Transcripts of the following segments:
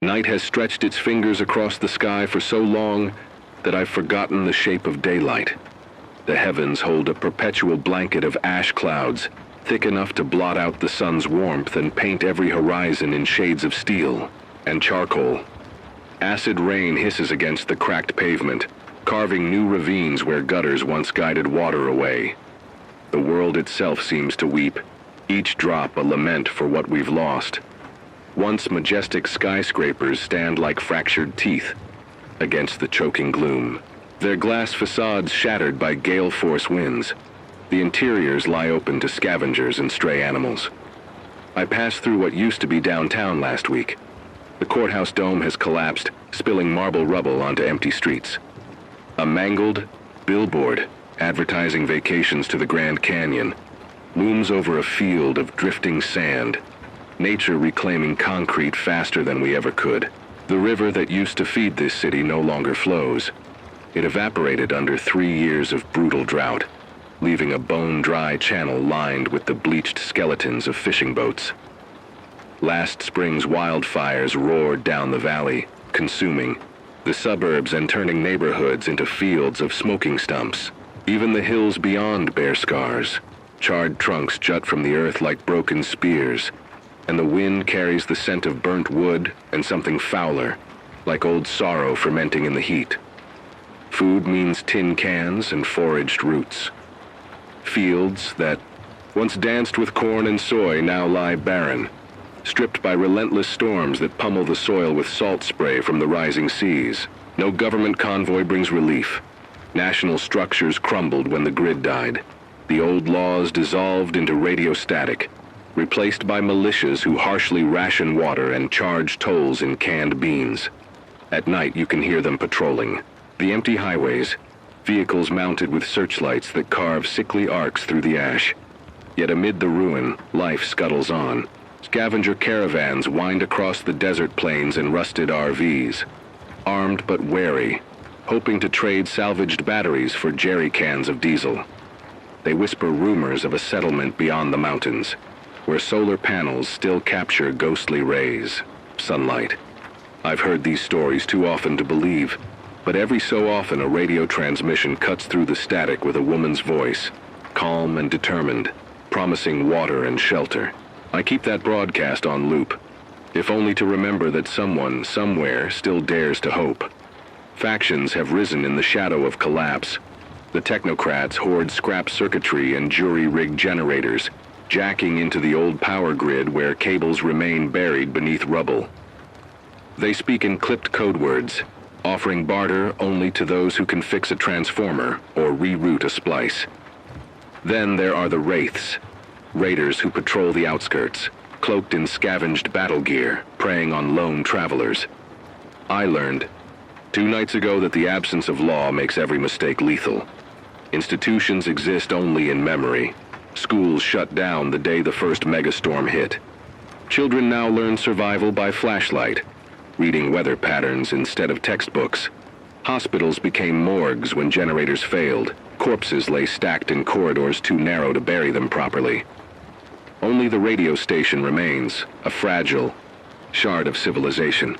Night has stretched its fingers across the sky for so long that I've forgotten the shape of daylight. The heavens hold a perpetual blanket of ash clouds, thick enough to blot out the sun's warmth and paint every horizon in shades of steel and charcoal. Acid rain hisses against the cracked pavement, carving new ravines where gutters once guided water away. The world itself seems to weep, each drop a lament for what we've lost. Once majestic skyscrapers stand like fractured teeth against the choking gloom, their glass facades shattered by gale-force winds. The interiors lie open to scavengers and stray animals. I passed through what used to be downtown last week. The courthouse dome has collapsed, spilling marble rubble onto empty streets. A mangled billboard advertising vacations to the Grand Canyon looms over a field of drifting sand, nature reclaiming concrete faster than we ever could. The river that used to feed this city no longer flows. It evaporated under 3 years of brutal drought, leaving a bone-dry channel lined with the bleached skeletons of fishing boats. Last spring's wildfires roared down the valley, consuming the suburbs and turning neighborhoods into fields of smoking stumps. Even the hills beyond bear scars. Charred trunks jut from the earth like broken spears, and the wind carries the scent of burnt wood and something fouler, like old sorrow fermenting in the heat. Food means tin cans and foraged roots. Fields that once danced with corn and soy now lie barren, stripped by relentless storms that pummel the soil with salt spray from the rising seas. No government convoy brings relief. National structures crumbled when the grid died. The old laws dissolved into radio static, replaced by militias who harshly ration water and charge tolls in canned beans. At night you can hear them patrolling. The empty highways, vehicles mounted with searchlights that carve sickly arcs through the ash. Yet amid the ruin, life scuttles on. Scavenger caravans wind across the desert plains in rusted RVs, armed but wary, hoping to trade salvaged batteries for jerry cans of diesel. They whisper rumors of a settlement beyond the mountains, where solar panels still capture ghostly rays, sunlight. I've heard these stories too often to believe, but every so often a radio transmission cuts through the static with a woman's voice, calm and determined, promising water and shelter. I keep that broadcast on loop, if only to remember that someone, somewhere, still dares to hope. Factions have risen in the shadow of collapse. The technocrats hoard scrap circuitry and jury-rigged generators, jacking into the old power grid where cables remain buried beneath rubble. They speak in clipped code words, offering barter only to those who can fix a transformer or reroute a splice. Then there are the wraiths, raiders who patrol the outskirts, cloaked in scavenged battle gear, preying on lone travelers. I learned 2 nights ago that the absence of law makes every mistake lethal. Institutions exist only in memory. Schools shut down the day the first megastorm hit. Children now learn survival by flashlight, reading weather patterns instead of textbooks. Hospitals became morgues when generators failed. Corpses lay stacked in corridors too narrow to bury them properly. Only the radio station remains, a fragile shard of civilization.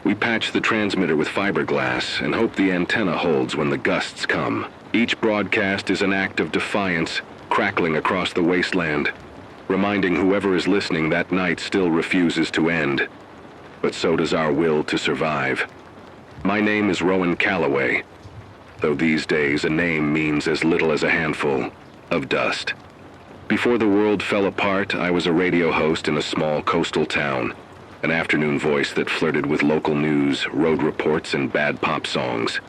We patch the transmitter with fiberglass and hope the antenna holds when the gusts come. Each broadcast is an act of defiance, crackling across the wasteland, reminding whoever is listening that night still refuses to end. But so does our will to survive. My name is Rowan Calloway, though these days a name means as little as a handful of dust. Before the world fell apart, I was a radio host in a small coastal town, an afternoon voice that flirted with local news, road reports, and bad pop songs.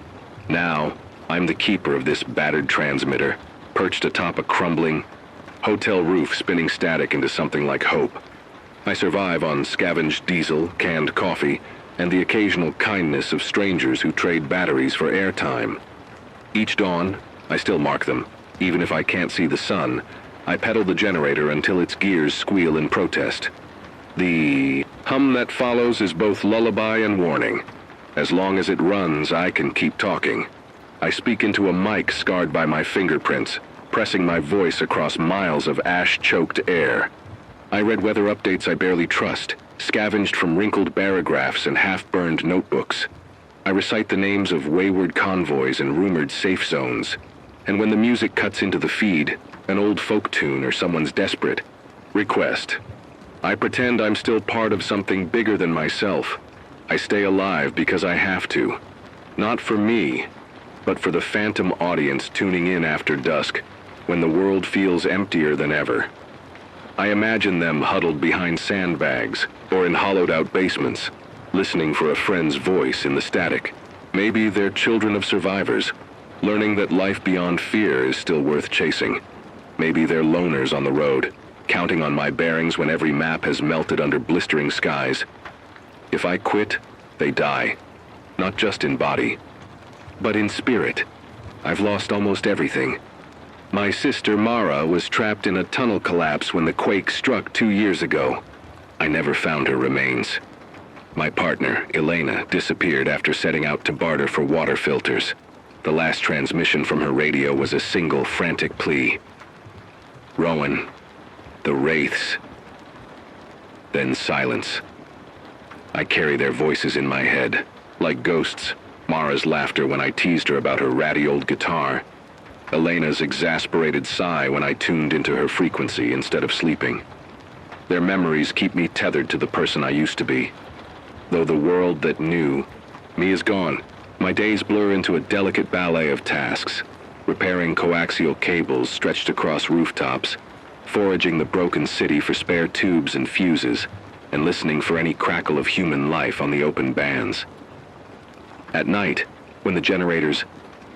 Now, I'm the keeper of this battered transmitter, perched atop a crumbling hotel roof spinning static into something like hope. I survive on scavenged diesel, canned coffee, and the occasional kindness of strangers who trade batteries for airtime. Each dawn, I still mark them. Even if I can't see the sun, I pedal the generator until its gears squeal in protest. The hum that follows is both lullaby and warning. As long as it runs, I can keep talking. I speak into a mic scarred by my fingerprints, pressing my voice across miles of ash-choked air. I read weather updates I barely trust, scavenged from wrinkled barographs and half-burned notebooks. I recite the names of wayward convoys and rumored safe zones. And when the music cuts into the feed, an old folk tune or someone's desperate request, I pretend I'm still part of something bigger than myself. I stay alive because I have to. Not for me, but for the phantom audience tuning in after dusk, when the world feels emptier than ever. I imagine them huddled behind sandbags or in hollowed-out basements, listening for a friend's voice in the static. Maybe they're children of survivors, learning that life beyond fear is still worth chasing. Maybe they're loners on the road, counting on my bearings when every map has melted under blistering skies. If I quit, they die. Not just in body, but in spirit. I've lost almost everything. My sister Mara was trapped in a tunnel collapse when the quake struck 2 years ago. I never found her remains. My partner, Elena, disappeared after setting out to barter for water filters. The last transmission from her radio was a single frantic plea. Rowan, the wraiths. Then silence. I carry their voices in my head, like ghosts. Mara's laughter when I teased her about her ratty old guitar. Elena's exasperated sigh when I tuned into her frequency instead of sleeping. Their memories keep me tethered to the person I used to be. Though the world that knew me is gone, my days blur into a delicate ballet of tasks. Repairing coaxial cables stretched across rooftops, foraging the broken city for spare tubes and fuses, and listening for any crackle of human life on the open bands. At night, when the generator's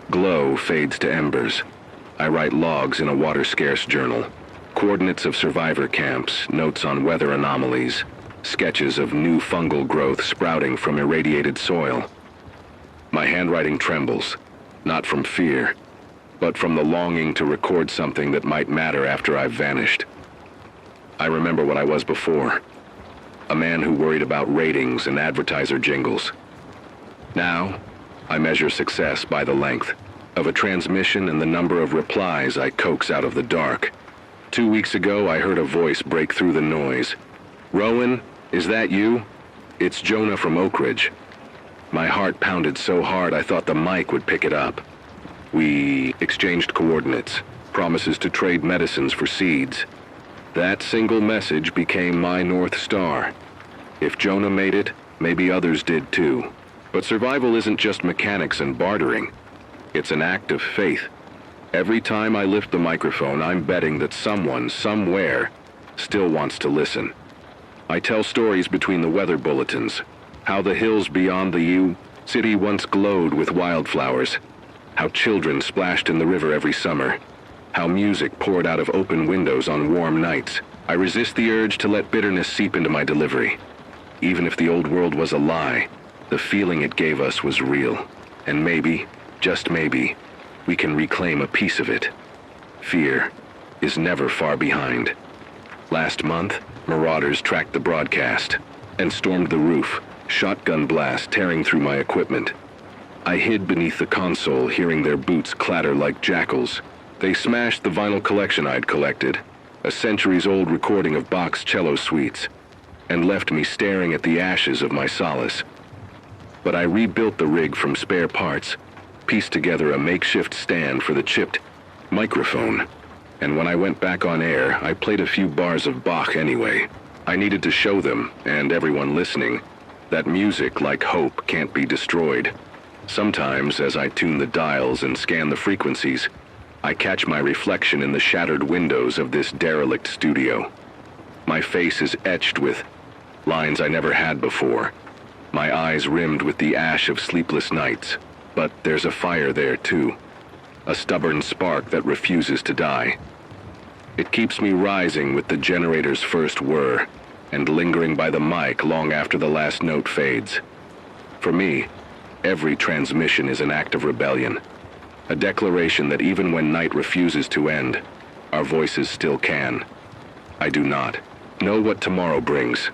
glow fades to embers, I write logs in a water-scarce journal. Coordinates of survivor camps, notes on weather anomalies, sketches of new fungal growth sprouting from irradiated soil. My handwriting trembles, not from fear, but from the longing to record something that might matter after I've vanished. I remember what I was before, a man who worried about ratings and advertiser jingles. Now, I measure success by the length of a transmission and the number of replies I coax out of the dark. 2 weeks ago, I heard a voice break through the noise. "Rowan, is that you? It's Jonah from Oak Ridge." My heart pounded so hard I thought the mic would pick it up. We exchanged coordinates, promises to trade medicines for seeds. That single message became my North Star. If Jonah made it, maybe others did too. But survival isn't just mechanics and bartering. It's an act of faith. Every time I lift the microphone, I'm betting that someone, somewhere, still wants to listen. I tell stories between the weather bulletins. How the hills beyond the city once glowed with wildflowers. How children splashed in the river every summer. How music poured out of open windows on warm nights. I resist the urge to let bitterness seep into my delivery. Even if the old world was a lie, the feeling it gave us was real. And maybe, just maybe, we can reclaim a piece of it. Fear is never far behind. Last month, marauders tracked the broadcast and stormed the roof, shotgun blast tearing through my equipment. I hid beneath the console, hearing their boots clatter like jackals. They smashed the vinyl collection I'd collected, a centuries-old recording of Bach's cello suites, and left me staring at the ashes of my solace. But I rebuilt the rig from spare parts, pieced together a makeshift stand for the chipped microphone, and when I went back on air, I played a few bars of Bach anyway. I needed to show them, and everyone listening, that music, like hope, can't be destroyed. Sometimes, as I tune the dials and scan the frequencies, I catch my reflection in the shattered windows of this derelict studio. My face is etched with lines I never had before, my eyes rimmed with the ash of sleepless nights. But there's a fire there too, a stubborn spark that refuses to die. It keeps me rising with the generator's first whir, and lingering by the mic long after the last note fades. For me, every transmission is an act of rebellion, a declaration that even when night refuses to end, our voices still can. I do not know what tomorrow brings.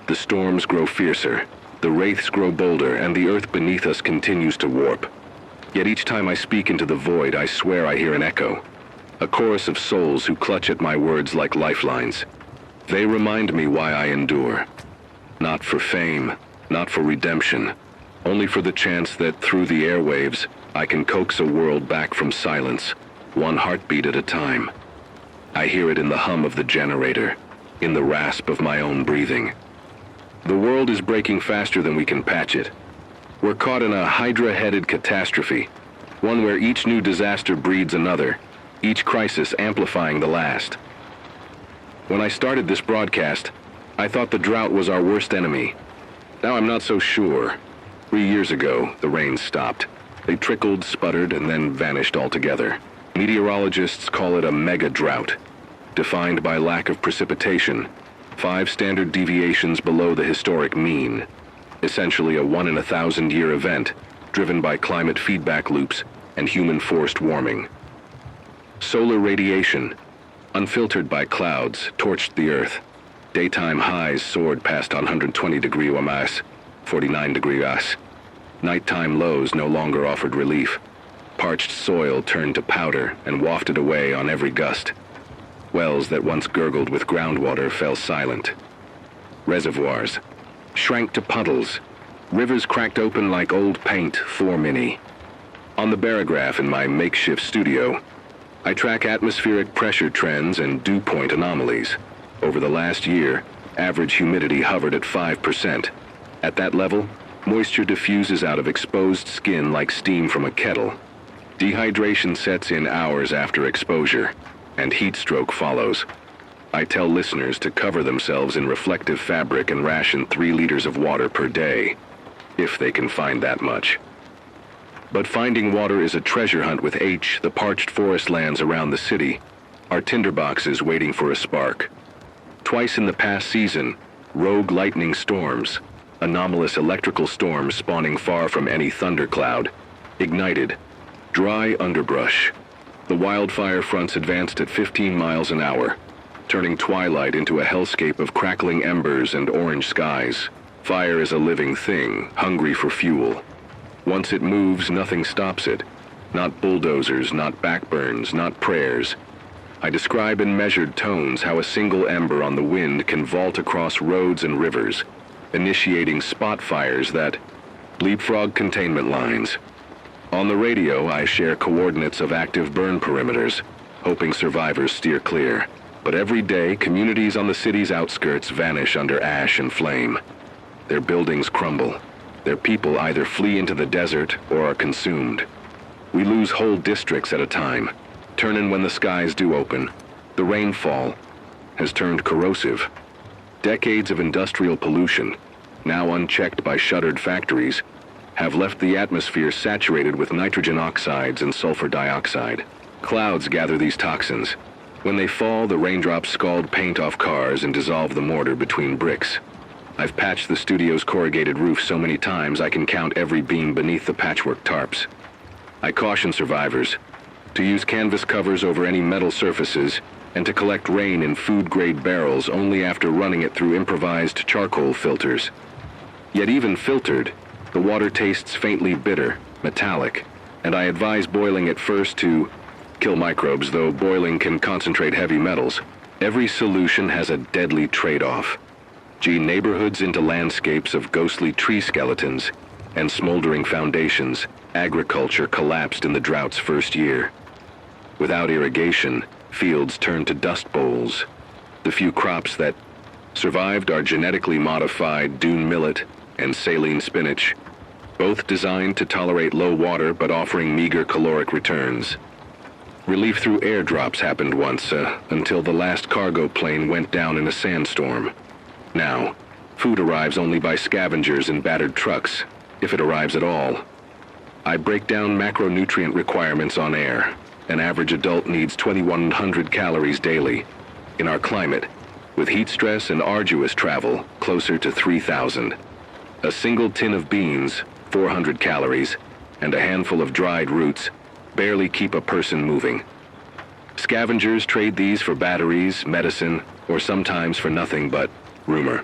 The storms grow fiercer, the wraiths grow bolder, and the earth beneath us continues to warp. Yet each time I speak into the void, I swear I hear an echo, a chorus of souls who clutch at my words like lifelines. They remind me why I endure. Not for fame, not for redemption, only for the chance that through the airwaves, I can coax a world back from silence, one heartbeat at a time. I hear it in the hum of the generator, in the rasp of my own breathing. The world is breaking faster than we can patch it. We're caught in a hydra-headed catastrophe, one where each new disaster breeds another, each crisis amplifying the last. When I started this broadcast, I thought the drought was our worst enemy. Now I'm not so sure. 3 years ago, the rains stopped. They trickled, sputtered, and then vanished altogether. Meteorologists call it a mega drought, defined by lack of precipitation, 5 standard deviations below the historic mean, essentially a 1 in 1,000-year event, driven by climate feedback loops and human-forced warming. Solar radiation, unfiltered by clouds, torched the Earth. Daytime highs soared past 120 degree UMS, 49 degree US. Nighttime lows no longer offered relief. Parched soil turned to powder and wafted away on every gust. Wells that once gurgled with groundwater fell silent. Reservoirs shrank to puddles. Rivers cracked open like old paint, Thor mini. On the barograph in my makeshift studio, I track atmospheric pressure trends and dew point anomalies. Over the last year, average humidity hovered at 5%. At that level, moisture diffuses out of exposed skin like steam from a kettle. Dehydration sets in hours after exposure, and heat stroke follows. I tell listeners to cover themselves in reflective fabric and ration 3 liters of water per day, if they can find that much. But finding water is a treasure hunt with the parched forest lands around the city are tinderboxes waiting for a spark. Twice in the past season, rogue lightning storms, anomalous electrical storms spawning far from any thundercloud, ignited dry underbrush. The wildfire fronts advanced at 15 miles an hour, turning twilight into a hellscape of crackling embers and orange skies. Fire is a living thing, hungry for fuel. Once it moves, nothing stops it. Not bulldozers, not backburns, not prayers. I describe in measured tones how a single ember on the wind can vault across roads and rivers, initiating spot fires that leapfrog containment lines. On the radio, I share coordinates of active burn perimeters, hoping survivors steer clear. But every day, communities on the city's outskirts vanish under ash and flame. Their buildings crumble. Their people either flee into the desert or are consumed. We lose whole districts at a time, turning when the skies do open. The rainfall has turned corrosive. Decades of industrial pollution, now unchecked by shuttered factories, have left the atmosphere saturated with nitrogen oxides and sulfur dioxide. Clouds gather these toxins. When they fall, the raindrops scald paint off cars and dissolve the mortar between bricks. I've patched the studio's corrugated roof so many times I can count every beam beneath the patchwork tarps. I caution survivors to use canvas covers over any metal surfaces and to collect rain in food-grade barrels only after running it through improvised charcoal filters. Yet even filtered, the water tastes faintly bitter, metallic, and I advise boiling it first to kill microbes, though boiling can concentrate heavy metals. Every solution has a deadly trade-off. Neighborhoods into landscapes of ghostly tree skeletons and smoldering foundations, agriculture collapsed in the drought's first year. Without irrigation, fields turned to dust bowls. The few crops that survived are genetically modified dune millet and saline spinach, both designed to tolerate low water but offering meager caloric returns. Relief through airdrops happened once, until the last cargo plane went down in a sandstorm. Now, food arrives only by scavengers in battered trucks, if it arrives at all. I break down macronutrient requirements on air. An average adult needs 2,100 calories daily. In our climate, with heat stress and arduous travel, closer to 3,000. A single tin of beans, 400 calories, and a handful of dried roots barely keep a person moving. Scavengers trade these for batteries, medicine, or sometimes for nothing but rumor.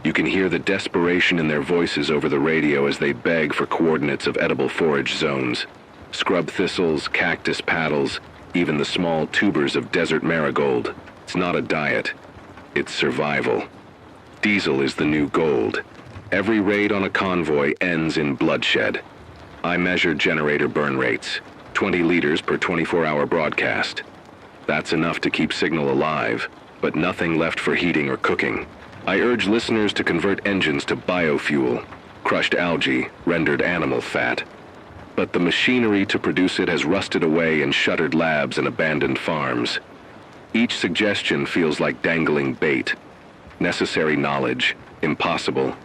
You can hear the desperation in their voices over the radio as they beg for coordinates of edible forage zones. Scrub thistles, cactus paddles, even the small tubers of desert marigold. It's not a diet, it's survival. Diesel is the new gold. Every raid on a convoy ends in bloodshed. I measured generator burn rates, 20 liters per 24-hour broadcast. That's enough to keep signal alive, but nothing left for heating or cooking. I urge listeners to convert engines to biofuel, crushed algae, rendered animal fat. But the machinery to produce it has rusted away in shuttered labs and abandoned farms. Each suggestion feels like dangling bait. Necessary knowledge, impossible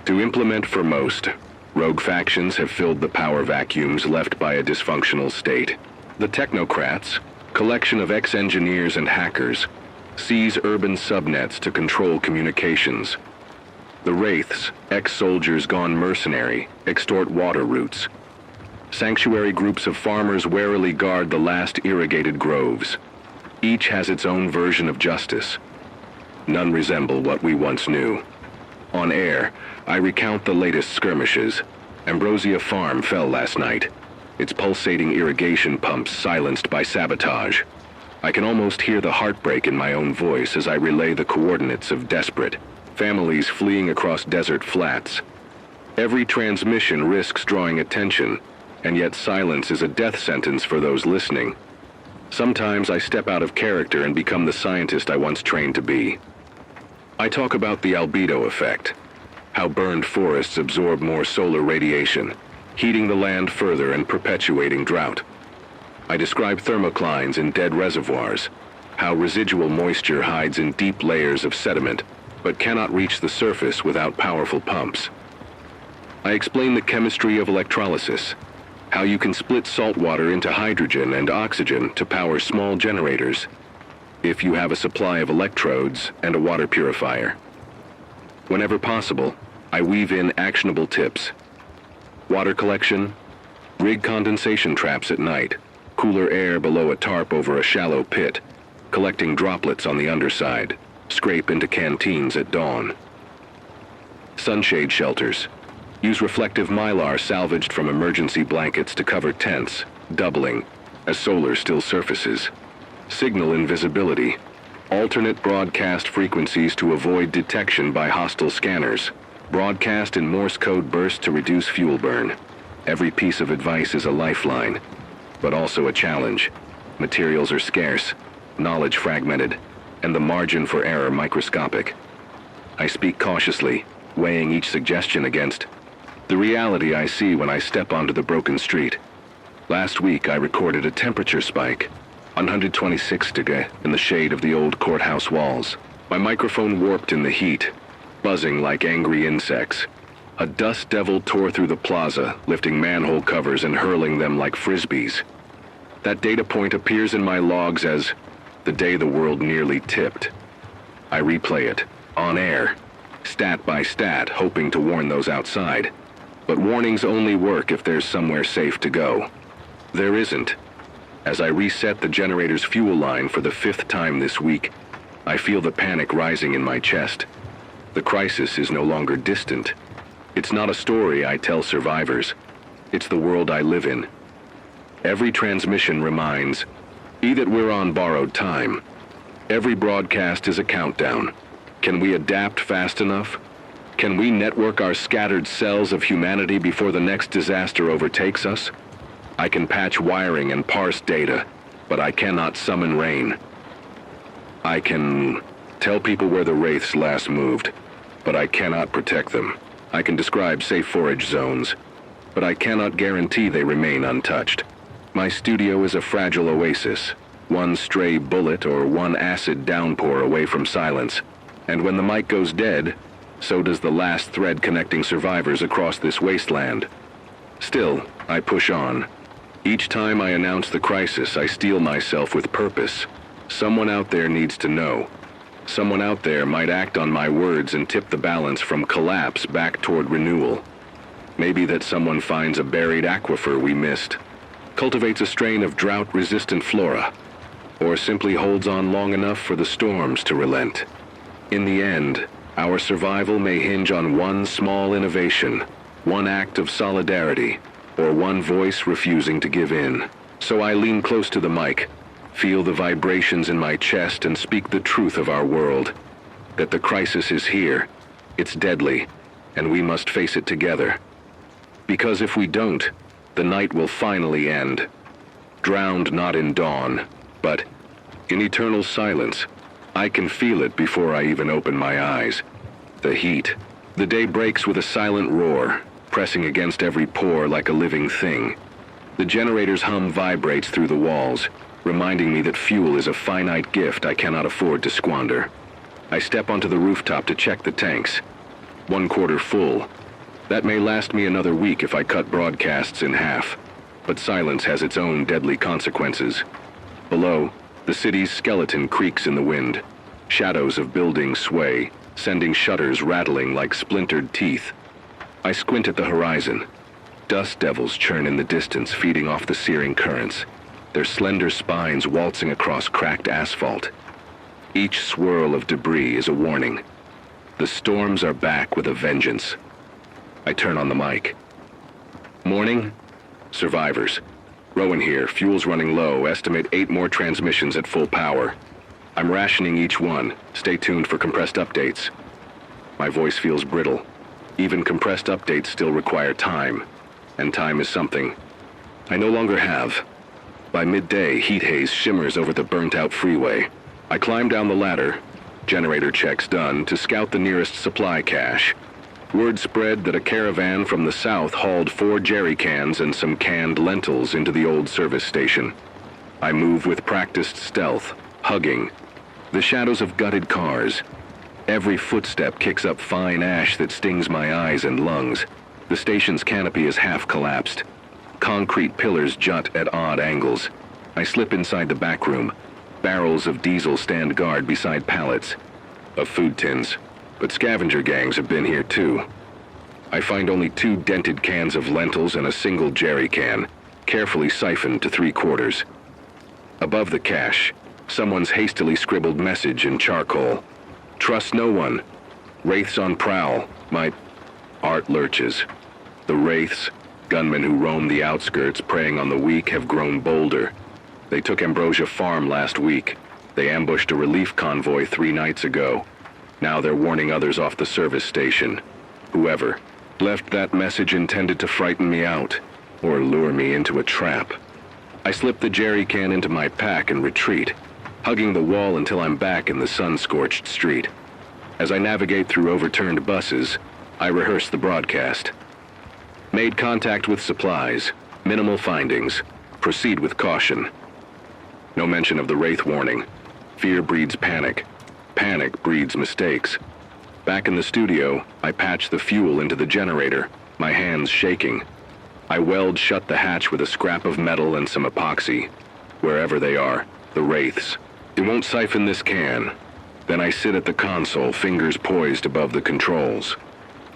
to implement for most. Rogue factions have filled the power vacuums left by a dysfunctional state. The technocrats, collection of ex-engineers and hackers, seize urban subnets to control communications. The wraiths, ex-soldiers gone mercenary, extort water routes. Sanctuary groups of farmers warily guard the last irrigated groves. Each has its own version of justice. None resemble what we once knew. On air, I recount the latest skirmishes. Ambrosia Farm fell last night, its pulsating irrigation pumps silenced by sabotage. I can almost hear the heartbreak in my own voice as I relay the coordinates of desperate families fleeing across desert flats. Every transmission risks drawing attention, and yet silence is a death sentence for those listening. Sometimes I step out of character and become the scientist I once trained to be. I talk about the albedo effect, how burned forests absorb more solar radiation, heating the land further and perpetuating drought. I describe thermoclines in dead reservoirs, how residual moisture hides in deep layers of sediment, but cannot reach the surface without powerful pumps. I explain the chemistry of electrolysis, how you can split salt water into hydrogen and oxygen to power small generators, if you have a supply of electrodes and a water purifier. Whenever possible, I weave in actionable tips. Water collection, rig condensation traps at night, cooler air below a tarp over a shallow pit, collecting droplets on the underside, scrape into canteens at dawn. Sunshade shelters. Use reflective mylar salvaged from emergency blankets to cover tents, doubling as solar still surfaces. Signal invisibility. Alternate broadcast frequencies to avoid detection by hostile scanners. Broadcast in Morse code bursts to reduce fuel burn. Every piece of advice is a lifeline, but also a challenge. Materials are scarce, knowledge fragmented, and the margin for error microscopic. I speak cautiously, weighing each suggestion against the reality I see when I step onto the broken street. Last week I recorded a temperature spike, 126 degrees in the shade of the old courthouse walls. My microphone warped in the heat, buzzing like angry insects. A dust devil tore through the plaza, lifting manhole covers and hurling them like frisbees. That data point appears in my logs as the day the world nearly tipped. I replay it, on air, stat by stat, hoping to warn those outside. But warnings only work if there's somewhere safe to go. There isn't. As I reset the generator's fuel line for the 5th time this week, I feel the panic rising in my chest. The crisis is no longer distant. It's not a story I tell survivors. It's the world I live in. Every transmission reminds me that we're on borrowed time. Every broadcast is a countdown. Can we adapt fast enough? Can we network our scattered cells of humanity before the next disaster overtakes us? I can patch wiring and parse data, but I cannot summon rain. I can tell people where the wraiths last moved, but I cannot protect them. I can describe safe forage zones, but I cannot guarantee they remain untouched. My studio is a fragile oasis, one stray bullet or one acid downpour away from silence. And when the mic goes dead, so does the last thread connecting survivors across this wasteland. Still, I push on. Each time I announce the crisis, I steel myself with purpose. Someone out there needs to know. Someone out there might act on my words and tip the balance from collapse back toward renewal. Maybe that someone finds a buried aquifer we missed, cultivates a strain of drought-resistant flora, or simply holds on long enough for the storms to relent. In the end, our survival may hinge on one small innovation, one act of solidarity, or one voice refusing to give in. So I lean close to the mic, feel the vibrations in my chest, and speak the truth of our world. That the crisis is here, It's deadly, and we must face it together. Because if we don't, the night will finally end. Drowned not in dawn, but in eternal silence. I can feel it before I even open my eyes. The heat. The day breaks with a silent roar, pressing against every pore like a living thing. The generator's hum vibrates through the walls, reminding me that fuel is a finite gift I cannot afford to squander. I step onto the rooftop to check the tanks. 1/4 full. That may last me another week if I cut broadcasts in half, but silence has its own deadly consequences. Below, the city's skeleton creaks in the wind. Shadows of buildings sway, sending shutters rattling like splintered teeth. I squint at the horizon. Dust devils churn in the distance, feeding off the searing currents, their slender spines waltzing across cracked asphalt. Each swirl of debris is a warning. The storms are back with a vengeance. I turn on the mic. Morning? Survivors. Rowan here, fuel's running low, estimate 8 more transmissions at full power. I'm rationing each one. Stay tuned for compressed updates. My voice feels brittle. Even compressed updates still require time, and time is something I no longer have. By midday, heat haze shimmers over the burnt-out freeway. I climb down the ladder, generator checks done, to scout the nearest supply cache. Word spread that a caravan from the south hauled 4 jerry cans and some canned lentils into the old service station. I move with practiced stealth, hugging the shadows of gutted cars. Every footstep kicks up fine ash that stings my eyes and lungs. The station's canopy is half collapsed. Concrete pillars jut at odd angles. I slip inside the back room. Barrels of diesel stand guard beside pallets of food tins, but scavenger gangs have been here too. I find only 2 dented cans of lentils and a single jerry can, carefully siphoned to 3/4. Above the cache, someone's hastily scribbled message in charcoal. Trust no one. Wraiths on prowl. My art lurches. The wraiths, gunmen who roam the outskirts preying on the weak, have grown bolder. They took Ambrosia Farm last week. They ambushed a relief convoy 3 nights ago. Now they're warning others off the service station. Whoever left that message intended to frighten me out, or lure me into a trap. I slip the jerry can into my pack and retreat, hugging the wall until I'm back in the sun-scorched street. As I navigate through overturned buses, I rehearse the broadcast. Made contact with supplies. Minimal findings. Proceed with caution. No mention of the Wraith warning. Fear breeds panic. Panic breeds mistakes. Back in the studio, I patch the fuel into the generator, my hands shaking. I weld shut the hatch with a scrap of metal and some epoxy. Wherever they are, the Wraiths. It won't siphon this can. Then I sit at the console, fingers poised above the controls.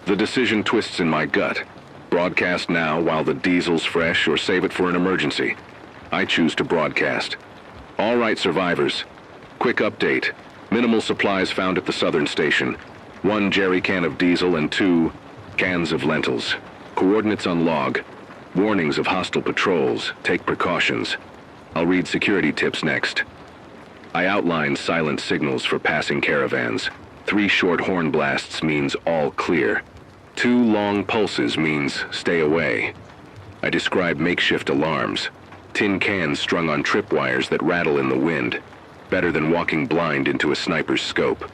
The decision twists in my gut. Broadcast now while the diesel's fresh, or save it for an emergency. I choose to broadcast. All right, survivors. Quick update. Minimal supplies found at the southern station. 1 jerry can of diesel and 2 cans of lentils. Coordinates on log. Warnings of hostile patrols. Take precautions. I'll read security tips next. I outline silent signals for passing caravans. 3 short horn blasts means all clear. 2 long pulses means stay away. I describe makeshift alarms. Tin cans strung on tripwires that rattle in the wind. Better than walking blind into a sniper's scope.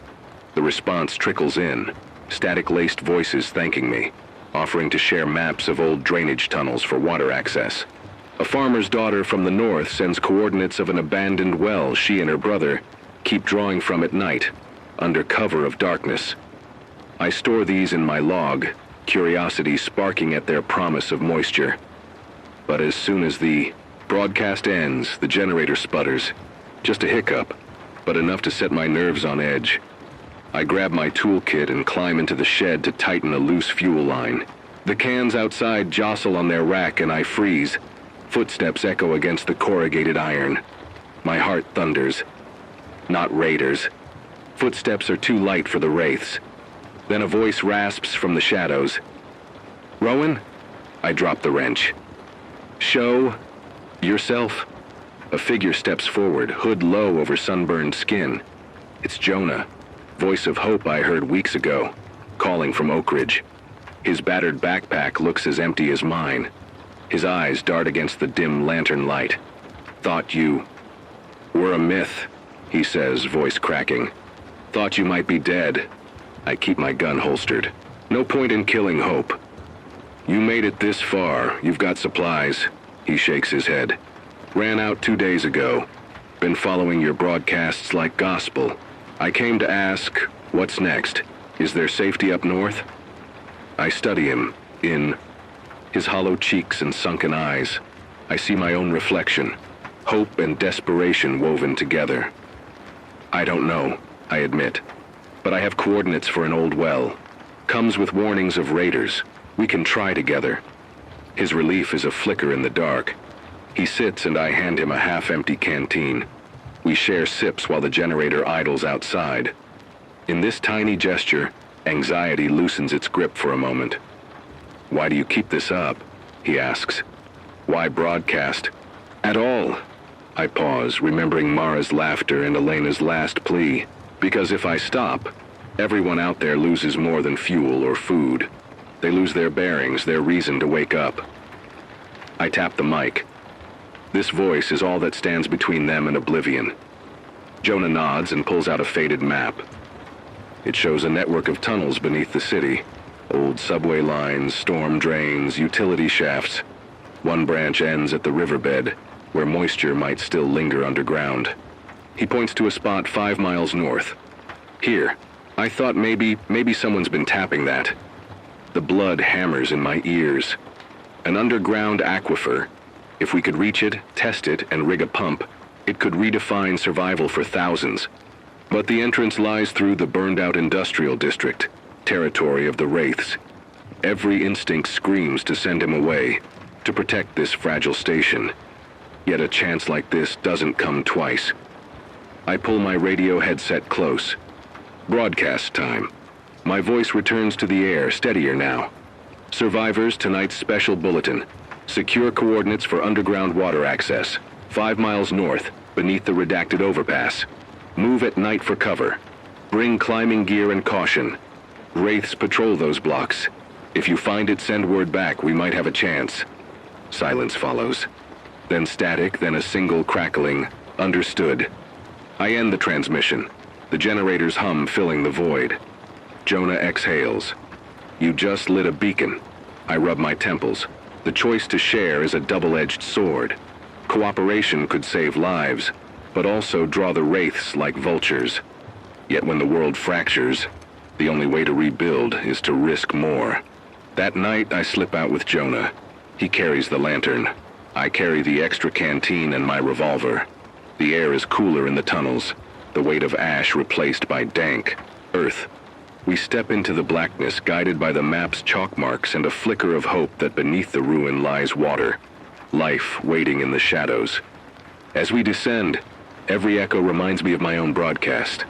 The response trickles in. Static-laced voices thanking me, offering to share maps of old drainage tunnels for water access. A farmer's daughter from the north sends coordinates of an abandoned well she and her brother keep drawing from at night, under cover of darkness. I store these in my log, curiosity sparking at their promise of moisture. But as soon as the broadcast ends, the generator sputters. Just a hiccup, but enough to set my nerves on edge. I grab my toolkit and climb into the shed to tighten a loose fuel line. The cans outside jostle on their rack and I freeze. Footsteps echo against the corrugated iron. My heart thunders. Not raiders. Footsteps are too light for the Wraiths. Then a voice rasps from the shadows. Rowan? I drop the wrench. Show yourself? A figure steps forward, hood low over sunburned skin. It's Jonah, voice of hope I heard weeks ago. calling from Oak Ridge. His battered backpack looks as empty as mine. His eyes dart against the dim lantern light. "Thought you were a myth," he says, voice cracking. "Thought you might be dead." I keep my gun holstered. No point in killing hope. "You made it this far. You've got supplies." He shakes his head. "Ran out 2 days ago. Been following your broadcasts like gospel. I came to ask, what's next? Is there safety up north?" I study him, in his hollow cheeks and sunken eyes. I see my own reflection, hope and desperation woven together. "I don't know," I admit, "but I have coordinates for an old well. Comes with warnings of raiders. We can try together." His relief is a flicker in the dark. He sits and I hand him a half-empty canteen. We share sips while the generator idles outside. In this tiny gesture, anxiety loosens its grip for a moment. "Why do you keep this up?" he asks. "Why broadcast at all?" I pause, remembering Mara's laughter and Elena's last plea. "Because if I stop, everyone out there loses more than fuel or food. They lose their bearings, their reason to wake up." I tap the mic. This voice is all that stands between them and oblivion. Jonah nods and pulls out a faded map. It shows a network of tunnels beneath the city. Old subway lines, storm drains, utility shafts. One branch ends at the riverbed, where moisture might still linger underground. He points to a spot 5 miles north. "Here. I thought maybe someone's been tapping that." The blood hammers in my ears. An underground aquifer. If we could reach it, test it, and rig a pump, it could redefine survival for thousands. But the entrance lies through the burned-out industrial district, territory of the Wraiths. Every instinct screams to send him away, to protect this fragile station. Yet a chance like this doesn't come twice. I pull my radio headset close. Broadcast time. My voice returns to the air, steadier now. "Survivors, tonight's special bulletin. Secure coordinates for underground water access. 5 miles north, beneath the redacted overpass. Move at night for cover. Bring climbing gear and caution. Wraiths patrol those blocks. If you find it, send word back. We might have a chance." Silence follows. Then static, then a single crackling. "Understood." I end the transmission. The generator's hum filling the void. Jonah exhales. "You just lit a beacon." I rub my temples. The choice to share is a double-edged sword. Cooperation could save lives, but also draw the Wraiths like vultures. Yet when the world fractures, the only way to rebuild is to risk more. That night, I slip out with Jonah. He carries the lantern. I carry the extra canteen and my revolver. The air is cooler in the tunnels, the weight of ash replaced by dank earth. We step into the blackness, guided by the map's chalk marks and a flicker of hope that beneath the ruin lies water, life waiting in the shadows. As we descend, every echo reminds me of my own broadcast.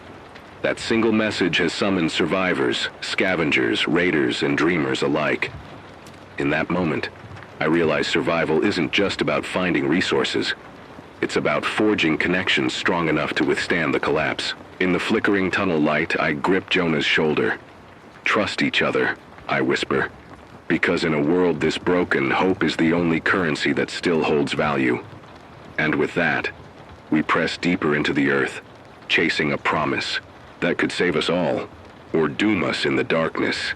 That single message has summoned survivors, scavengers, raiders, and dreamers alike. In that moment, I realize survival isn't just about finding resources. It's about forging connections strong enough to withstand the collapse. In the flickering tunnel light, I grip Jonah's shoulder. "Trust each other," I whisper. "Because in a world this broken, hope is the only currency that still holds value." And with that, we press deeper into the earth, chasing a promise that could save us all, or doom us in the darkness.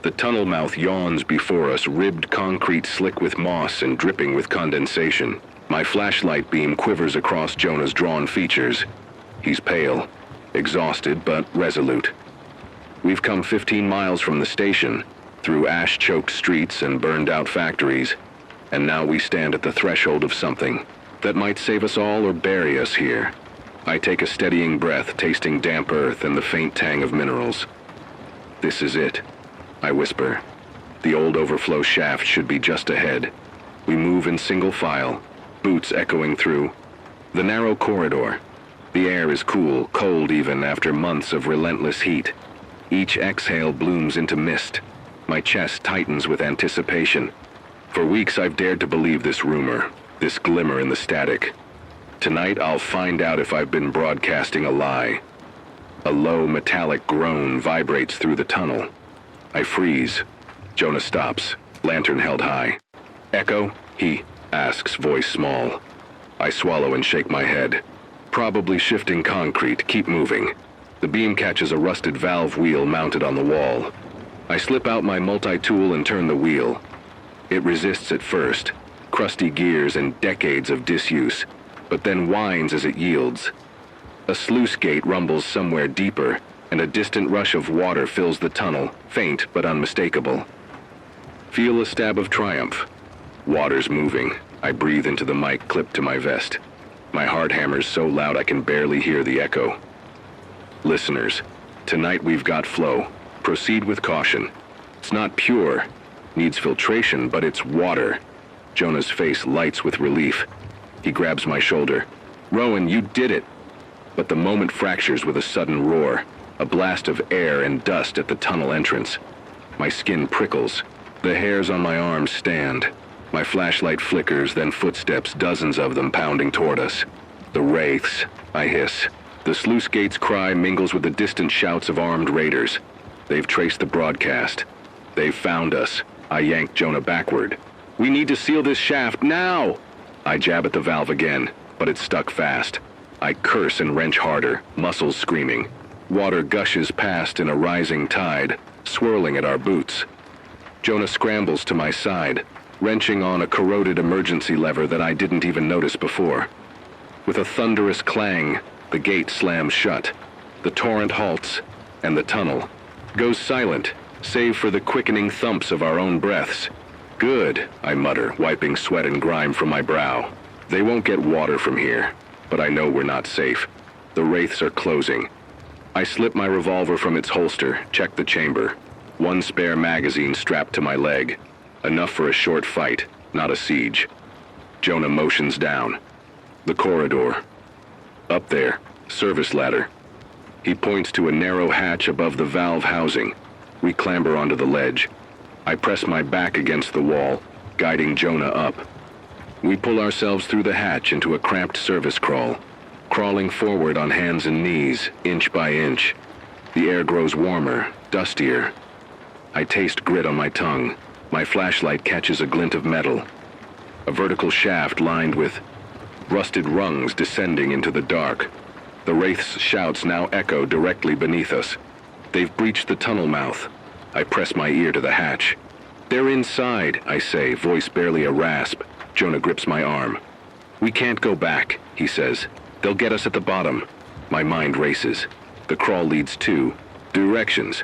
The tunnel mouth yawns before us, ribbed concrete slick with moss and dripping with condensation. My flashlight beam quivers across Jonah's drawn features. He's pale, exhausted but resolute. We've come 15 miles from the station, through ash-choked streets and burned-out factories, and now we stand at the threshold of something that might save us all or bury us here. I take a steadying breath, tasting damp earth and the faint tang of minerals. "This is it," I whisper. The old overflow shaft should be just ahead. We move in single file, boots echoing through. The narrow corridor. The air is cool, cold even after months of relentless heat. Each exhale blooms into mist. My chest tightens with anticipation. For weeks I've dared to believe this rumor, this glimmer in the static. Tonight I'll find out if I've been broadcasting a lie. A low metallic groan vibrates through the tunnel. I freeze. Jonah stops, lantern held high. Echo? He asks, voice small. I swallow and shake my head. Probably shifting concrete, keep moving. The beam catches a rusted valve wheel mounted on the wall. I slip out my multi-tool and turn the wheel. It resists at first, crusty gears and decades of disuse, but then whines as it yields. A sluice gate rumbles somewhere deeper, and a distant rush of water fills the tunnel, faint but unmistakable. Feel a stab of triumph. Water's moving. I breathe into the mic clipped to my vest. My heart hammers so loud I can barely hear the echo. Listeners, tonight we've got flow. Proceed with caution. It's not pure. Needs filtration, but it's water. Jonah's face lights with relief. He grabs my shoulder. Rowan, you did it! But the moment fractures with a sudden roar. A blast of air and dust at the tunnel entrance. My skin prickles. The hairs on my arms stand. My flashlight flickers, then footsteps, dozens of them pounding toward us. The wraiths, I hiss. The sluice gate's cry mingles with the distant shouts of armed raiders. They've traced the broadcast. They've found us. I yank Jonah backward. We need to seal this shaft now! I jab at the valve again, but it's stuck fast. I curse and wrench harder, muscles screaming. Water gushes past in a rising tide, swirling at our boots. Jonah scrambles to my side, wrenching on a corroded emergency lever that I didn't even notice before. With a thunderous clang, the gate slams shut. The torrent halts, and the tunnel goes silent, save for the quickening thumps of our own breaths. Good, I mutter, wiping sweat and grime from my brow. They won't get water from here, but I know we're not safe. The wraiths are closing. I slip my revolver from its holster, check the chamber. One spare magazine strapped to my leg. Enough for a short fight, not a siege. Jonah motions down. The corridor. Up there, service ladder. He points to a narrow hatch above the valve housing. We clamber onto the ledge. I press my back against the wall, guiding Jonah up. We pull ourselves through the hatch into a cramped service crawl, crawling forward on hands and knees, inch by inch. The air grows warmer, dustier. I taste grit on my tongue. My flashlight catches a glint of metal. A vertical shaft lined with rusted rungs descending into the dark. The wraith's shouts now echo directly beneath us. They've breached the tunnel mouth. I press my ear to the hatch. They're inside, I say, voice barely a rasp. Jonah grips my arm. We can't go back, he says. They'll get us at the bottom. My mind races. The crawl leads two directions.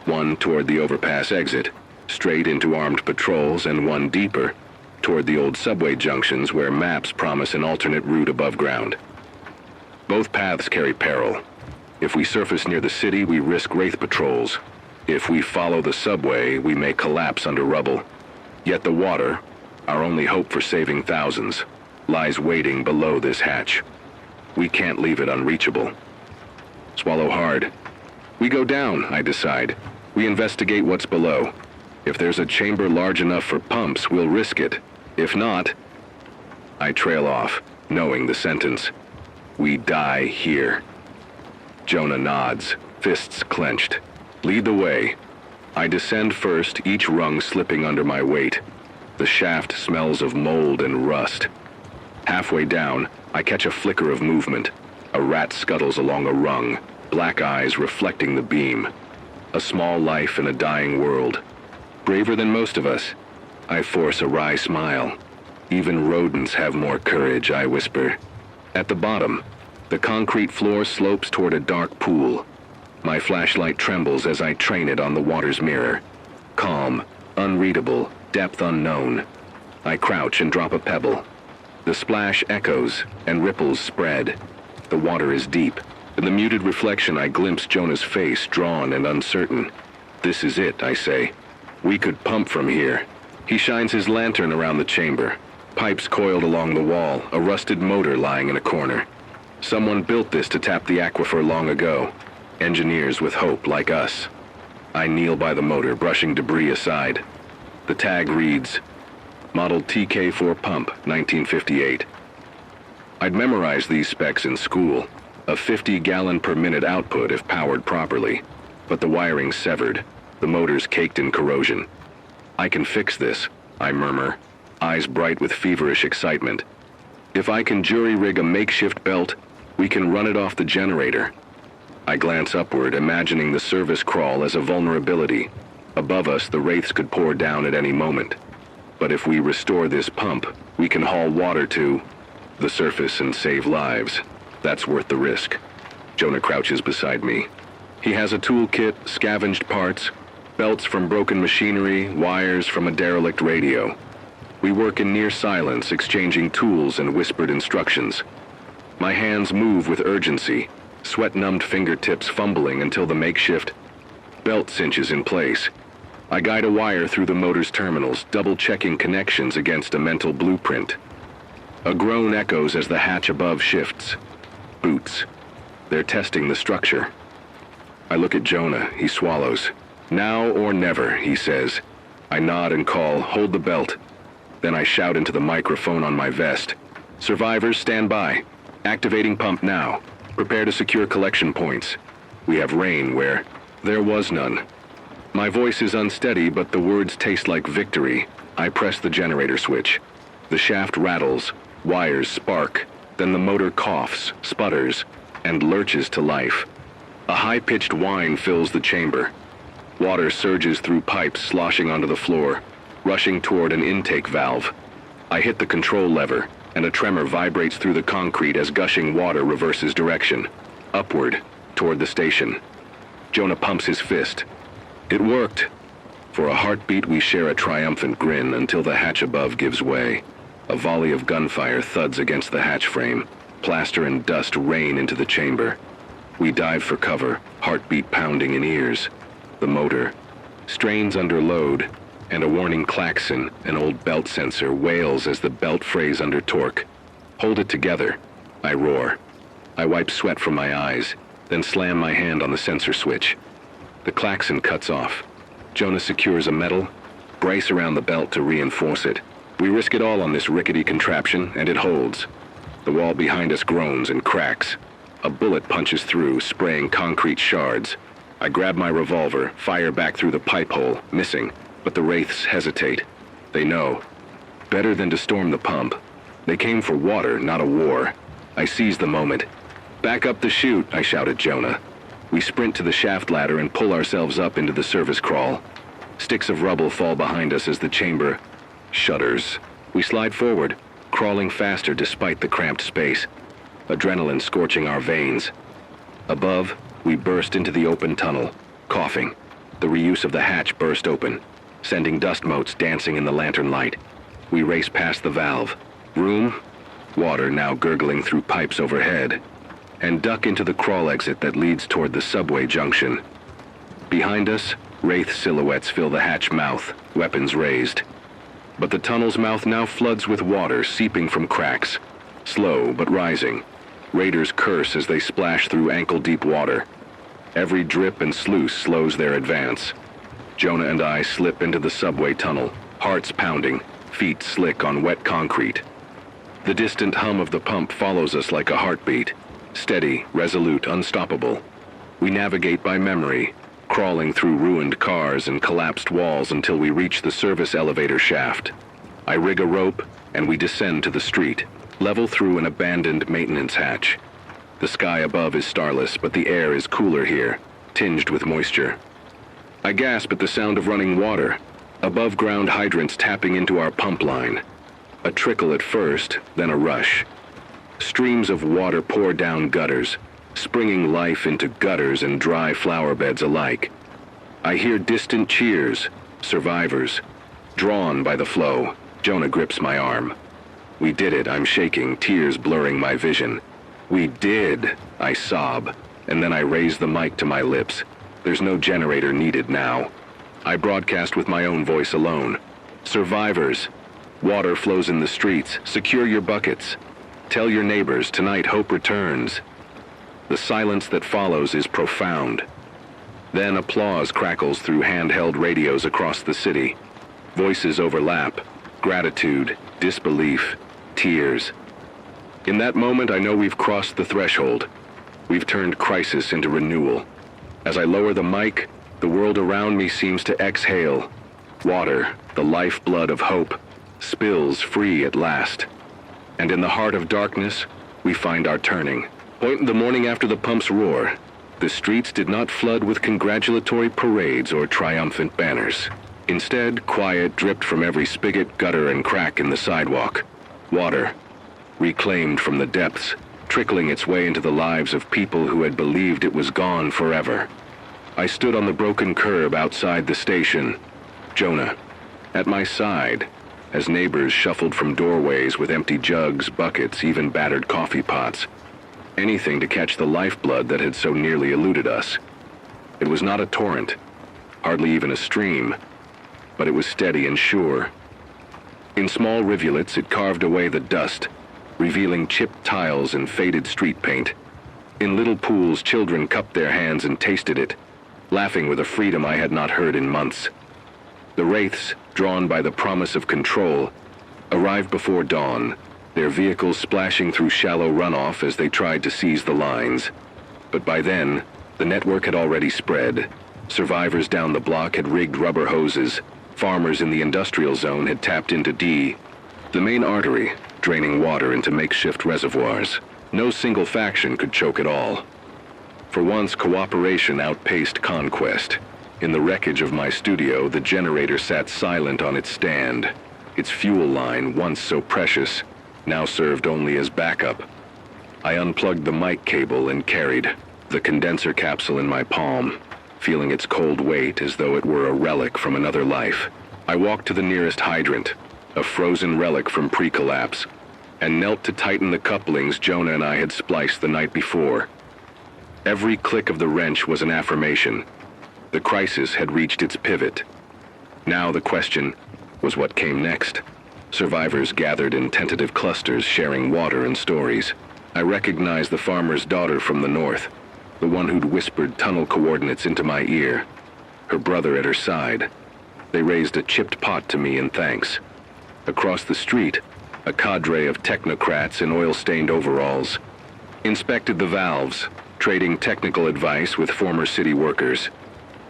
One toward the overpass exit, straight into armed patrols, and one deeper, toward the old subway junctions where maps promise an alternate route above ground. Both paths carry peril. If we surface near the city, we risk wraith patrols. If we follow the subway, we may collapse under rubble. Yet the water, our only hope for saving thousands, lies waiting below this hatch. We can't leave it unreachable. Swallow hard. We go down, I decide. We investigate what's below. If there's a chamber large enough for pumps, we'll risk it. If not, I trail off, knowing the sentence. We die here. Jonah nods, fists clenched. Lead the way. I descend first, each rung slipping under my weight. The shaft smells of mold and rust. Halfway down, I catch a flicker of movement. A rat scuttles along a rung, black eyes reflecting the beam. A small life in a dying world. Braver than most of us. I force a wry smile. Even rodents have more courage, I whisper. At the bottom, the concrete floor slopes toward a dark pool. My flashlight trembles as I train it on the water's mirror. Calm, unreadable, depth unknown. I crouch and drop a pebble. The splash echoes, and ripples spread. The water is deep. In the muted reflection, I glimpse Jonah's face, drawn and uncertain. This is it, I say. We could pump from here. He shines his lantern around the chamber. Pipes coiled along the wall, a rusted motor lying in a corner. Someone built this to tap the aquifer long ago. Engineers with hope like us. I kneel by the motor, brushing debris aside. The tag reads, Model TK4 Pump, 1958. I'd memorized these specs in school. A 50-gallon per minute output if powered properly. But the wiring's severed. the motor's caked in corrosion. I can fix this, I murmur, eyes bright with feverish excitement. If I can jury-rig a makeshift belt, we can run it off the generator. I glance upward, imagining the service crawl as a vulnerability. Above us, the wraiths could pour down at any moment. But if we restore this pump, we can haul water to the surface and save lives. That's worth the risk. Jonah crouches beside me. He has a toolkit, scavenged parts, belts from broken machinery, wires from a derelict radio. We work in near silence, exchanging tools and whispered instructions. My hands move with urgency, sweat-numbed fingertips fumbling until the makeshift belt cinches in place. I guide a wire through the motor's terminals, double-checking connections against a mental blueprint. A groan echoes as the hatch above shifts. Boots. They're testing the structure. I look at Jonah. He swallows. Now or never, he says. I nod and call, hold the belt. Then I shout into the microphone on my vest. Survivors, stand by. Activating pump now. Prepare to secure collection points. We have rain where there was none. My voice is unsteady, but the words taste like victory. I press the generator switch. The shaft rattles, wires spark, then the motor coughs, sputters, and lurches to life. A high-pitched whine fills the chamber. Water surges through pipes sloshing onto the floor, rushing toward an intake valve. I hit the control lever, and a tremor vibrates through the concrete as gushing water reverses direction, upward, toward the station. Jonah pumps his fist. It worked. For a heartbeat, we share a triumphant grin until the hatch above gives way. A volley of gunfire thuds against the hatch frame. Plaster and dust rain into the chamber. We dive for cover, heartbeat pounding in ears. The motor strains under load, and a warning klaxon, an old belt sensor, wails as the belt frays under torque. Hold it together, I roar. I wipe sweat from my eyes, then slam my hand on the sensor switch. The klaxon cuts off. Jonah secures a metal brace around the belt to reinforce it. We risk it all on this rickety contraption, and it holds. The wall behind us groans and cracks. A bullet punches through, spraying concrete shards. I grab my revolver, fire back through the pipe hole, missing, but the wraiths hesitate. They know. Better than to storm the pump. They came for water, not a war. I seize the moment. Back up the chute, I shout at Jonah. We sprint to the shaft ladder and pull ourselves up into the service crawl. Sticks of rubble fall behind us as the chamber shudders. We slide forward, crawling faster despite the cramped space. Adrenaline scorching our veins. Above, we burst into the open tunnel, coughing. The reuse of the hatch burst open, sending dust motes dancing in the lantern light. We race past the valve. Room, water now gurgling through pipes overhead, and duck into the crawl exit that leads toward the subway junction. Behind us, wraith silhouettes fill the hatch mouth, weapons raised. But the tunnel's mouth now floods with water seeping from cracks, slow but rising. Raiders curse as they splash through ankle-deep water. Every drip and sluice slows their advance. Jonah and I slip into the subway tunnel, hearts pounding, feet slick on wet concrete. The distant hum of the pump follows us like a heartbeat, steady, resolute, unstoppable. We navigate by memory, crawling through ruined cars and collapsed walls until we reach the service elevator shaft. I rig a rope, and we descend to the street, level through an abandoned maintenance hatch. The sky above is starless, but the air is cooler here, tinged with moisture. I gasp at the sound of running water, above-ground hydrants tapping into our pump line. A trickle at first, then a rush. Streams of water pour down gutters, springing life into gutters and dry flower beds alike. I hear distant cheers, survivors. Drawn by the flow, Jonah grips my arm. We did it, I'm shaking, tears blurring my vision. We did, I sob, and then I raise the mic to my lips. There's no generator needed now. I broadcast with my own voice alone. Survivors, water flows in the streets, secure your buckets. Tell your neighbors, tonight hope returns. The silence that follows is profound. Then applause crackles through handheld radios across the city. Voices overlap, gratitude, disbelief, tears. In that moment, I know we've crossed the threshold. We've turned crisis into renewal. As I lower the mic, The world around me seems to exhale. Water, the lifeblood of hope, spills free at last. And in the heart of darkness, we find our turning. The morning after the pumps roar, the streets did not flood with congratulatory parades or triumphant banners. Instead, quiet dripped from every spigot, gutter, and crack in the sidewalk. Water, reclaimed from the depths, trickling its way into the lives of people who had believed it was gone forever. I stood on the broken curb outside the station, Jonah, at my side, as neighbors shuffled from doorways with empty jugs, buckets, even battered coffee pots. Anything to catch the lifeblood that had so nearly eluded us. It was not a torrent, hardly even a stream, but it was steady and sure. In small rivulets, it carved away the dust, revealing chipped tiles and faded street paint. In little pools, children cupped their hands and tasted it, laughing with a freedom I had not heard in months. The wraiths, drawn by the promise of control, arrived before dawn, their vehicles splashing through shallow runoff as they tried to seize the lines. But by then, the network had already spread. Survivors down the block had rigged rubber hoses. Farmers in the industrial zone had tapped into D, the main artery, draining water into makeshift reservoirs. No single faction could choke it all. For once, cooperation outpaced conquest. In the wreckage of my studio, the generator sat silent on its stand. Its fuel line, once so precious, now served only as backup. I unplugged the mic cable and carried the condenser capsule in my palm, feeling its cold weight as though it were a relic from another life. I walked to the nearest hydrant, a frozen relic from pre-collapse, and knelt to tighten the couplings Jonah and I had spliced the night before. Every click of the wrench was an affirmation. The crisis had reached its pivot. Now the question was what came next. Survivors gathered in tentative clusters, sharing water and stories. I recognized the farmer's daughter from the north, the one who'd whispered tunnel coordinates into my ear, her brother at her side. They raised a chipped pot to me in thanks. Across the street, a cadre of technocrats in oil-stained overalls inspected the valves, trading technical advice with former city workers.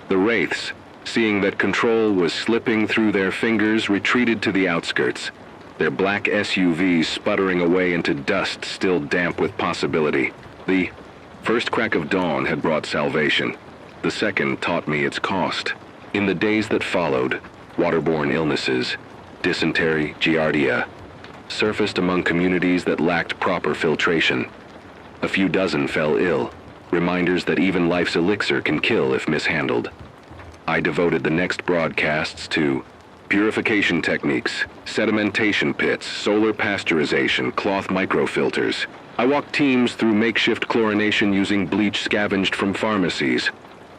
The wraiths, seeing that control was slipping through their fingers, retreated to the outskirts, their black SUVs sputtering away into dust still damp with possibility. The first crack of dawn had brought salvation. The second taught me its cost. In the days that followed, waterborne illnesses, dysentery, giardia, surfaced among communities that lacked proper filtration. A few dozen fell ill, reminders that even life's elixir can kill if mishandled. I devoted the next broadcasts to purification techniques, sedimentation pits, solar pasteurization, cloth microfilters. I walked teams through makeshift chlorination using bleach scavenged from pharmacies,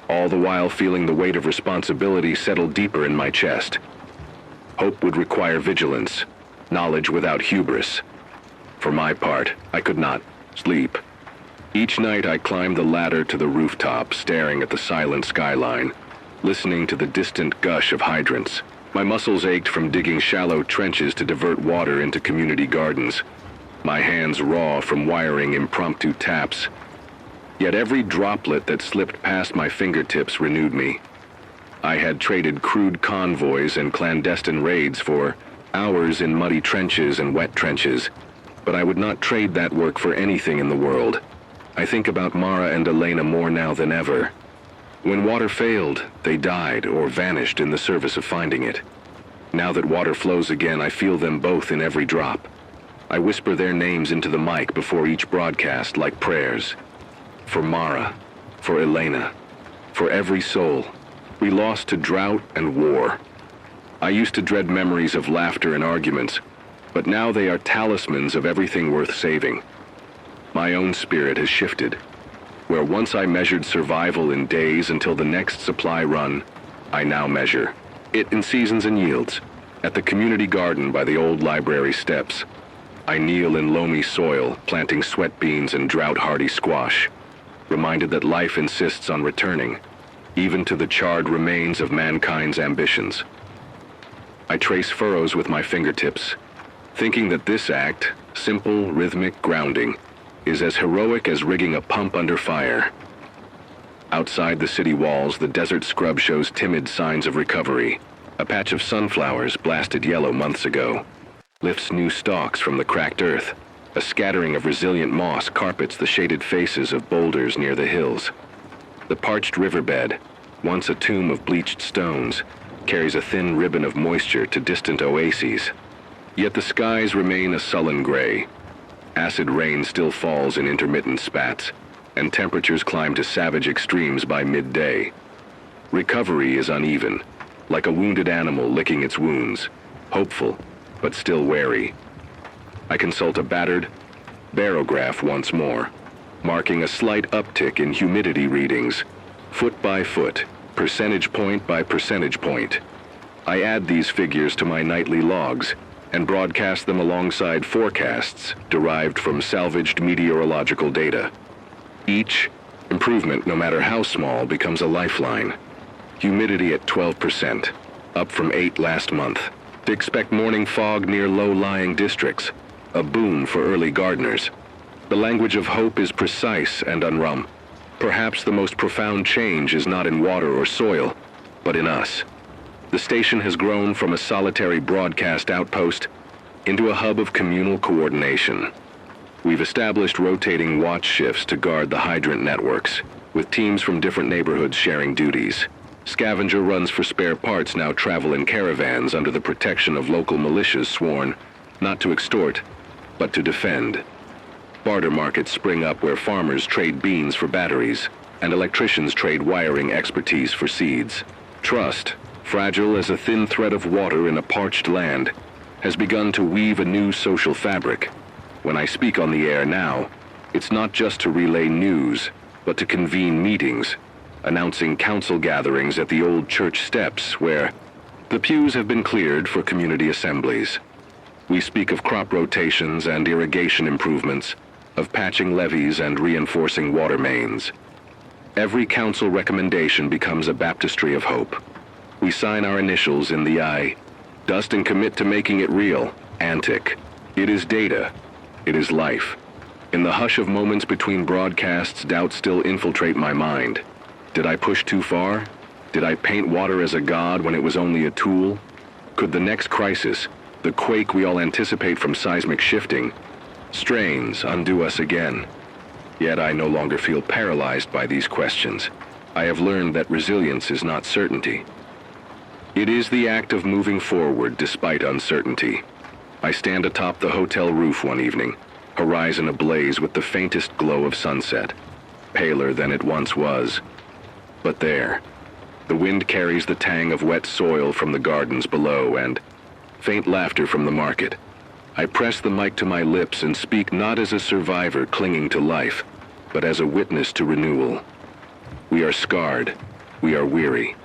all the while feeling the weight of responsibility settle deeper in my chest. Hope would require vigilance, knowledge without hubris. For my part, I could not sleep. Each night I climbed the ladder to the rooftop, staring at the silent skyline, listening to the distant gush of hydrants. My muscles ached from digging shallow trenches to divert water into community gardens, my hands raw from wiring impromptu taps. Yet every droplet that slipped past my fingertips renewed me. I had traded crude convoys and clandestine raids for hours in muddy trenches and wet trenches, but I would not trade that work for anything in the world. I think about Mara and Elena more now than ever. When water failed, they died or vanished in the service of finding it. Now that water flows again, I feel them both in every drop. I whisper their names into the mic before each broadcast like prayers. For Mara, for Elena, for every soul we lost to drought and war. I used to dread memories of laughter and arguments, but now they are talismans of everything worth saving. My own spirit has shifted. Where once I measured survival in days until the next supply run, I now measure it in seasons and yields. At the community garden by the old library steps, I kneel in loamy soil, planting sweat beans and drought-hardy squash, reminded that life insists on returning, even to the charred remains of mankind's ambitions. I trace furrows with my fingertips, thinking that this act, simple, rhythmic grounding, is as heroic as rigging a pump under fire. Outside the city walls, the desert scrub shows timid signs of recovery. A patch of sunflowers, blasted yellow months ago, lifts new stalks from the cracked earth. A scattering of resilient moss carpets the shaded faces of boulders near the hills. The parched riverbed, once a tomb of bleached stones, carries a thin ribbon of moisture to distant oases. Yet the skies remain a sullen gray. Acid rain still falls in intermittent spats, and temperatures climb to savage extremes by midday. Recovery is uneven, like a wounded animal licking its wounds, hopeful, but still wary. I consult a battered barograph once more, marking a slight uptick in humidity readings, foot by foot, percentage point by percentage point. I add these figures to my nightly logs and broadcast them alongside forecasts derived from salvaged meteorological data. Each improvement, no matter how small, becomes a lifeline. Humidity at 12%, up from 8% last month. Expect morning fog near low-lying districts, a boon for early gardeners. The language of hope is precise and unrum. Perhaps the most profound change is not in water or soil, but in us. The station has grown from a solitary broadcast outpost into a hub of communal coordination. We've established rotating watch shifts to guard the hydrant networks, with teams from different neighborhoods sharing duties. Scavenger runs for spare parts now travel in caravans under the protection of local militias sworn not to extort, but to defend. Barter markets spring up where farmers trade beans for batteries, and electricians trade wiring expertise for seeds. Trust, fragile as a thin thread of water in a parched land, has begun to weave a new social fabric. When I speak on the air now, it's not just to relay news, but to convene meetings, announcing council gatherings at the old church steps where the pews have been cleared for community assemblies. We speak of crop rotations and irrigation improvements, of patching levees and reinforcing water mains. Every council recommendation becomes a baptistry of hope. We sign our initials in the I, dust and commit to making it real, antic. It is data. It is life. In the hush of moments between broadcasts, doubts still infiltrate my mind. Did I push too far? Did I paint water as a god when it was only a tool? Could the next crisis, the quake we all anticipate from seismic shifting, strains undo us again? Yet I no longer feel paralyzed by these questions. I have learned that resilience is not certainty. It is the act of moving forward despite uncertainty. I stand atop the hotel roof one evening, horizon ablaze with the faintest glow of sunset, paler than it once was. But there, the wind carries the tang of wet soil from the gardens below and faint laughter from the market. I press the mic to my lips and speak not as a survivor clinging to life, but as a witness to renewal. We are scarred, we are weary,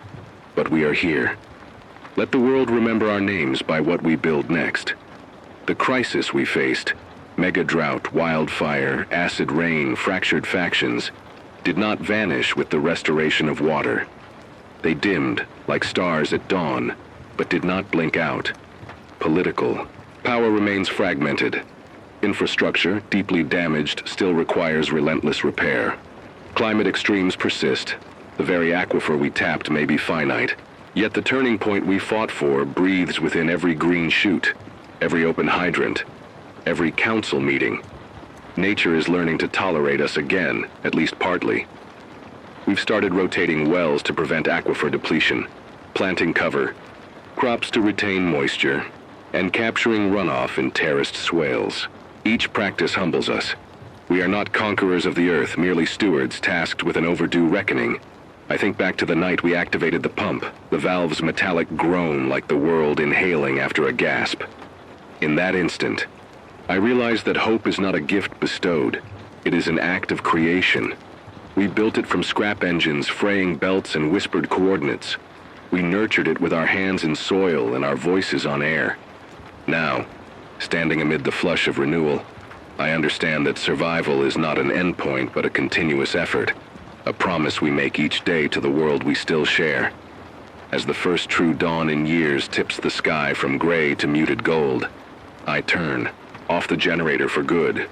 but we are here. Let the world remember our names by what we build next. The crisis we faced, mega drought, wildfire, acid rain, fractured factions, did not vanish with the restoration of water. They dimmed like stars at dawn, but did not blink out. Political power remains fragmented. Infrastructure, deeply damaged, still requires relentless repair. Climate extremes persist. The very aquifer we tapped may be finite. Yet the turning point we fought for breathes within every green shoot, every open hydrant, every council meeting. Nature is learning to tolerate us again, at least partly. We've started rotating wells to prevent aquifer depletion, planting cover, crops to retain moisture, and capturing runoff in terraced swales. Each practice humbles us. We are not conquerors of the earth, merely stewards tasked with an overdue reckoning. I think back to the night we activated the pump, the valve's metallic groan like the world inhaling after a gasp. In that instant, I realized that hope is not a gift bestowed. It is an act of creation. We built it from scrap engines, fraying belts, and whispered coordinates. We nurtured it with our hands in soil and our voices on air. Now, standing amid the flush of renewal, I understand that survival is not an endpoint but a continuous effort, a promise we make each day to the world we still share. As the first true dawn in years tips the sky from gray to muted gold, I turn, off the generator for good.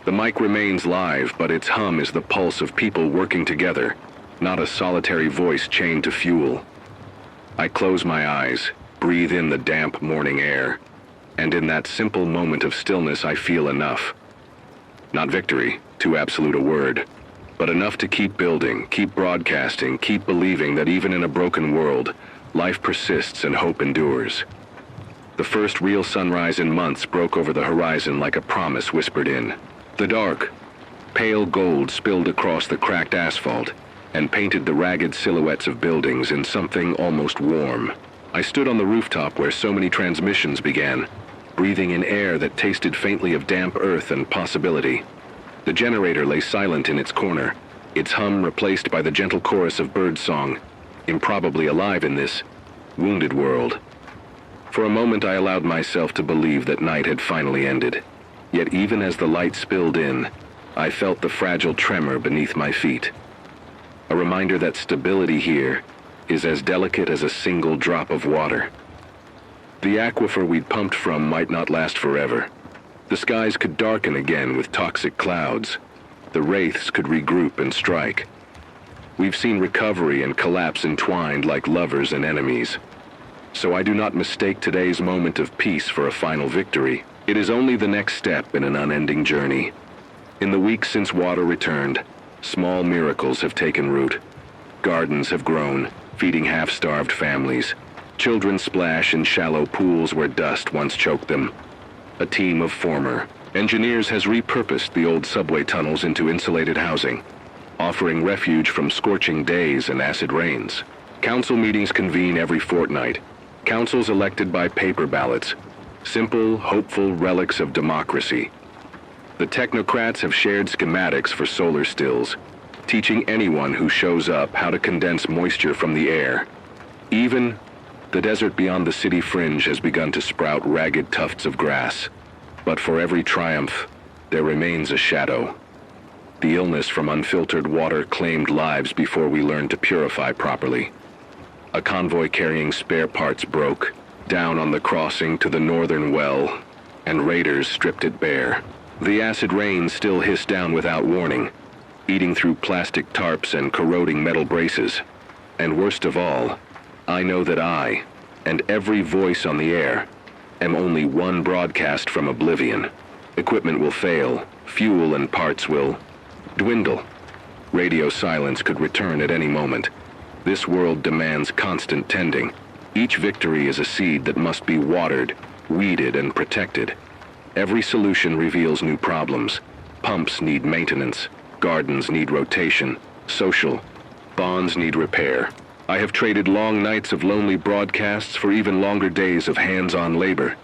The mic remains live, but its hum is the pulse of people working together, not a solitary voice chained to fuel. I close my eyes, breathe in the damp morning air, and in that simple moment of stillness I feel enough. Not victory, too absolute a word, but enough to keep building, keep broadcasting, keep believing that even in a broken world, life persists and hope endures. The first real sunrise in months broke over the horizon like a promise whispered in. The dark, pale gold spilled across the cracked asphalt and painted the ragged silhouettes of buildings in something almost warm. I stood on the rooftop where so many transmissions began, breathing in air that tasted faintly of damp earth and possibility. The generator lay silent in its corner, its hum replaced by the gentle chorus of birdsong, improbably alive in this wounded world. For a moment I allowed myself to believe that night had finally ended. Yet even as the light spilled in, I felt the fragile tremor beneath my feet. A reminder that stability here is as delicate as a single drop of water. The aquifer we'd pumped from might not last forever. The skies could darken again with toxic clouds. The wraiths could regroup and strike. We've seen recovery and collapse entwined like lovers and enemies. So I do not mistake today's moment of peace for a final victory. It is only the next step in an unending journey. In the weeks since water returned, small miracles have taken root. Gardens have grown, feeding half-starved families. Children splash in shallow pools where dust once choked them. A team of former engineers has repurposed the old subway tunnels into insulated housing, offering refuge from scorching days and acid rains. Council meetings convene every fortnight. Councils elected by paper ballots, simple, hopeful relics of democracy. The technocrats have shared schematics for solar stills, teaching anyone who shows up how to condense moisture from the air. Even the desert beyond the city fringe has begun to sprout ragged tufts of grass. But for every triumph, there remains a shadow. The illness from unfiltered water claimed lives before we learned to purify properly. A convoy carrying spare parts broke, down on the crossing to the northern well, and raiders stripped it bare. The acid rain still hissed down without warning, eating through plastic tarps and corroding metal braces. And worst of all, I know that I, and every voice on the air, am only one broadcast from oblivion. Equipment will fail, fuel and parts will dwindle. Radio silence could return at any moment. This world demands constant tending. Each victory is a seed that must be watered, weeded, and protected. Every solution reveals new problems. Pumps need maintenance. Gardens need rotation. Social bonds need repair. I have traded long nights of lonely broadcasts for even longer days of hands-on labor.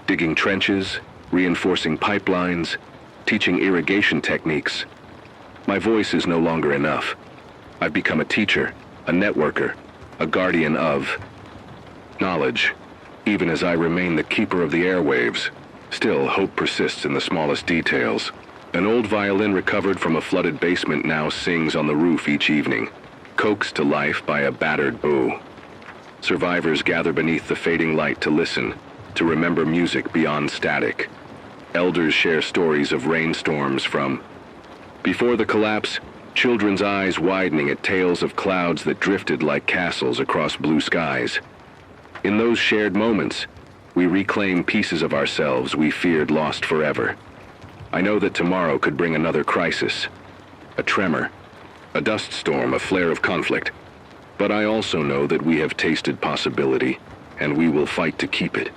Digging trenches, reinforcing pipelines, teaching irrigation techniques. My voice is no longer enough. I've become a teacher, a networker, a guardian of knowledge. Even as I remain the keeper of the airwaves, still hope persists in the smallest details. An old violin recovered from a flooded basement now sings on the roof each evening, coaxed to life by a battered bow. Survivors gather beneath the fading light to listen, to remember music beyond static. Elders share stories of rainstorms from before the collapse, children's eyes widening at tales of clouds that drifted like castles across blue skies. In those shared moments, we reclaim pieces of ourselves we feared lost forever. I know that tomorrow could bring another crisis, a tremor, a dust storm, a flare of conflict. But I also know that we have tasted possibility, and we will fight to keep it.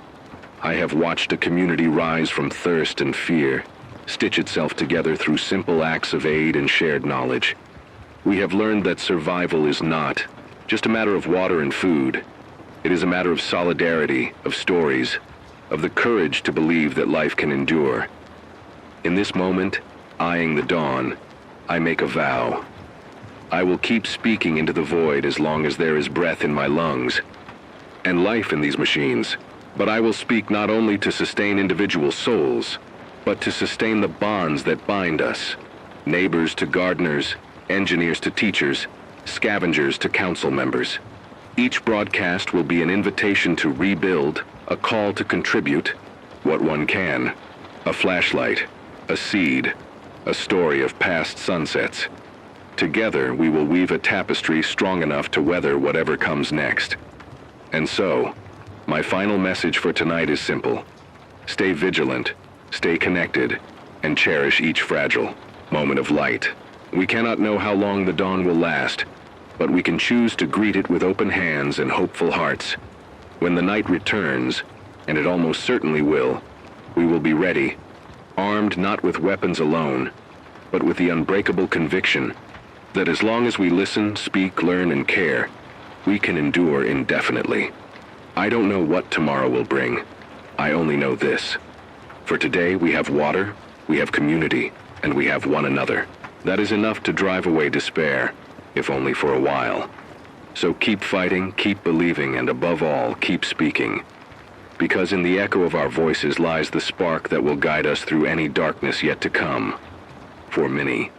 I have watched a community rise from thirst and fear, stitch itself together through simple acts of aid and shared knowledge. We have learned that survival is not just a matter of water and food. It is a matter of solidarity, of stories, of the courage to believe that life can endure. In this moment, eyeing the dawn, I make a vow. I will keep speaking into the void as long as there is breath in my lungs and life in these machines. But I will speak not only to sustain individual souls, but to sustain the bonds that bind us. Neighbors to gardeners, engineers to teachers, scavengers to council members. Each broadcast will be an invitation to rebuild, a call to contribute what one can. A flashlight, a seed, a story of past sunsets. Together, we will weave a tapestry strong enough to weather whatever comes next. And so, my final message for tonight is simple. Stay vigilant, stay connected, and cherish each fragile moment of light. We cannot know how long the dawn will last, but we can choose to greet it with open hands and hopeful hearts. When the night returns, and it almost certainly will, we will be ready, armed not with weapons alone, but with the unbreakable conviction that as long as we listen, speak, learn, and care, we can endure indefinitely. I don't know what tomorrow will bring. I only know this. For today, we have water, we have community, and we have one another. That is enough to drive away despair, if only for a while. So keep fighting, keep believing, and above all, keep speaking. Because in the echo of our voices lies the spark that will guide us through any darkness yet to come. For many,